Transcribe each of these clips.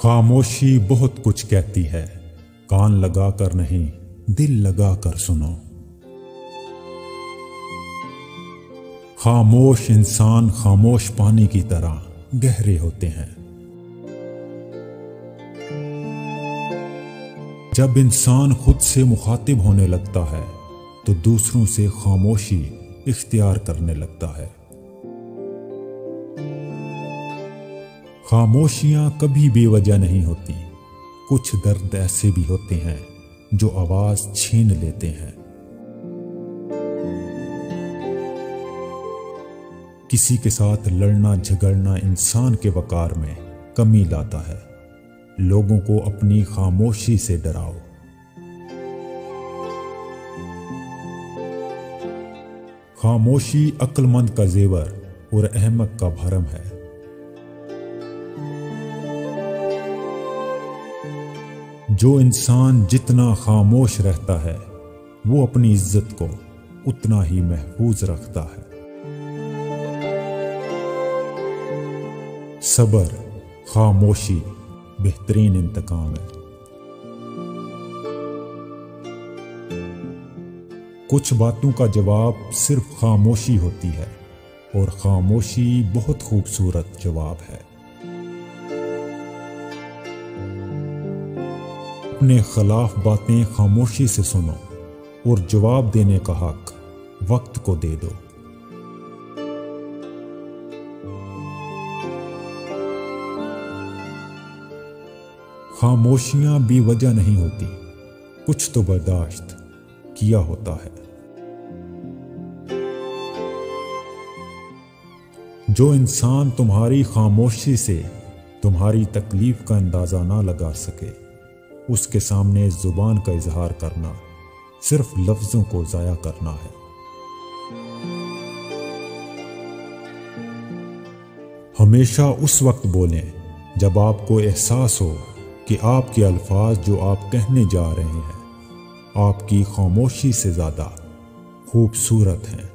خاموشی بہت کچھ کہتی ہے، کان لگا کر نہیں دل لگا کر سنو۔ خاموش انسان خاموش پانی کی طرح گہرے ہوتے ہیں۔ جب انسان خود سے مخاطب ہونے لگتا ہے تو دوسروں سے خاموشی اختیار کرنے لگتا ہے۔ خاموشیاں کبھی بے وجہ نہیں ہوتی، کچھ درد ایسے بھی ہوتے ہیں جو آواز چھین لیتے ہیں۔ کسی کے ساتھ لڑنا جھگڑنا انسان کے وقار میں کمی لاتا ہے۔ لوگوں کو اپنی خاموشی سے ڈراؤ۔ خاموشی عقل مند کا زیور اور احمق کا بھرم ہے۔ جو انسان جتنا خاموش رہتا ہے وہ اپنی عزت کو اتنا ہی محفوظ رکھتا ہے۔ صبر، خاموشی بہترین انتقام ہے۔ کچھ باتوں کا جواب صرف خاموشی ہوتی ہے اور خاموشی بہت خوبصورت جواب ہے۔ اپنے خلاف باتیں خاموشی سے سنو اور جواب دینے کا حق وقت کو دے دو۔ خاموشیاں بے وجہ نہیں ہوتی، کچھ تو برداشت کیا ہوتا ہے۔ جو انسان تمہاری خاموشی سے تمہاری تکلیف کا اندازہ نہ لگا سکے، اس کے سامنے زبان کا اظہار کرنا صرف لفظوں کو ضائع کرنا ہے۔ ہمیشہ اس وقت بولیں جب آپ کو احساس ہو کہ آپ کے الفاظ جو آپ کہنے جا رہے ہیں آپ کی خاموشی سے زیادہ خوبصورت ہیں۔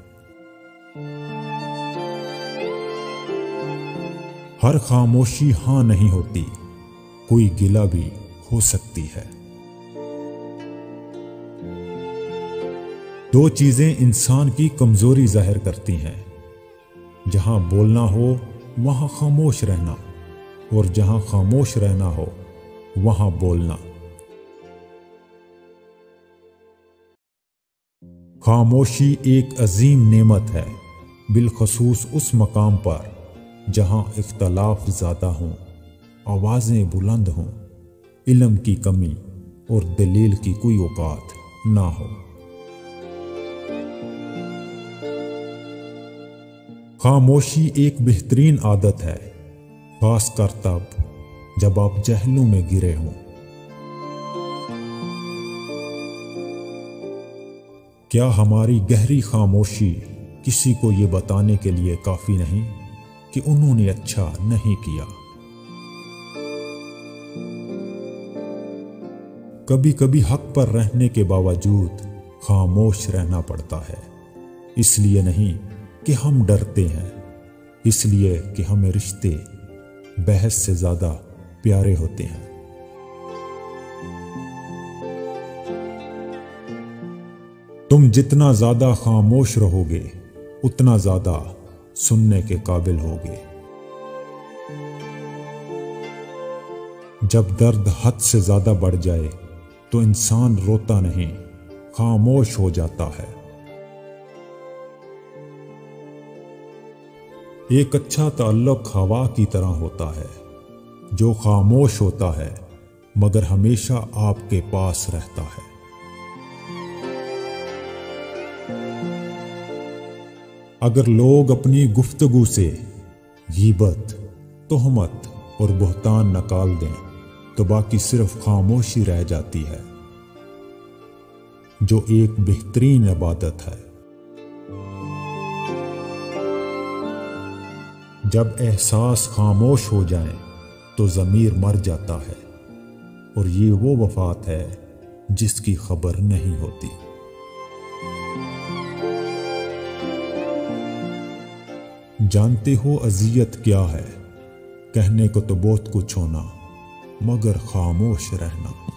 ہر خاموشی ہاں نہیں ہوتی، کوئی گلہ بھی ہو سکتی ہے۔ دو چیزیں انسان کی کمزوری ظاہر کرتی ہیں، جہاں بولنا ہو وہاں خاموش رہنا، اور جہاں خاموش رہنا ہو وہاں بولنا۔ خاموشی ایک عظیم نعمت ہے، بالخصوص اس مقام پر جہاں اختلاف زیادہ ہوں، آوازیں بلند ہوں، علم کی کمی اور دلیل کی کوئی اوقات نہ ہو۔ خاموشی ایک بہترین عادت ہے، خاص کر تب جب آپ جہلوں میں گرے ہوں۔ کیا ہماری گہری خاموشی کسی کو یہ بتانے کے لیے کافی نہیں کہ انہوں نے اچھا نہیں کیا؟ کبھی کبھی حق پر رہنے کے باوجود خاموش رہنا پڑتا ہے، اس لیے نہیں کہ ہم ڈرتے ہیں، اس لیے کہ ہمیں رشتے بحث سے زیادہ پیارے ہوتے ہیں۔ تم جتنا زیادہ خاموش رہو گے اتنا زیادہ سننے کے قابل ہوگے۔ جب درد حد سے زیادہ بڑھ جائے تو انسان روتا نہیں، خاموش ہو جاتا ہے۔ ایک اچھا تعلق ہوا کی طرح ہوتا ہے جو خاموش ہوتا ہے مگر ہمیشہ آپ کے پاس رہتا ہے۔ اگر لوگ اپنی گفتگو سے غیبت، تہمت اور بہتان نکال دیں تو باقی صرف خاموشی رہ جاتی ہے، جو ایک بہترین عبادت ہے۔ جب احساس خاموش ہو جائیں تو ضمیر مر جاتا ہے، اور یہ وہ وفات ہے جس کی خبر نہیں ہوتی۔ جانتے ہو اذیت کیا ہے؟ کہنے کو تو بہت کچھ ہونا مگر خاموش رہنا۔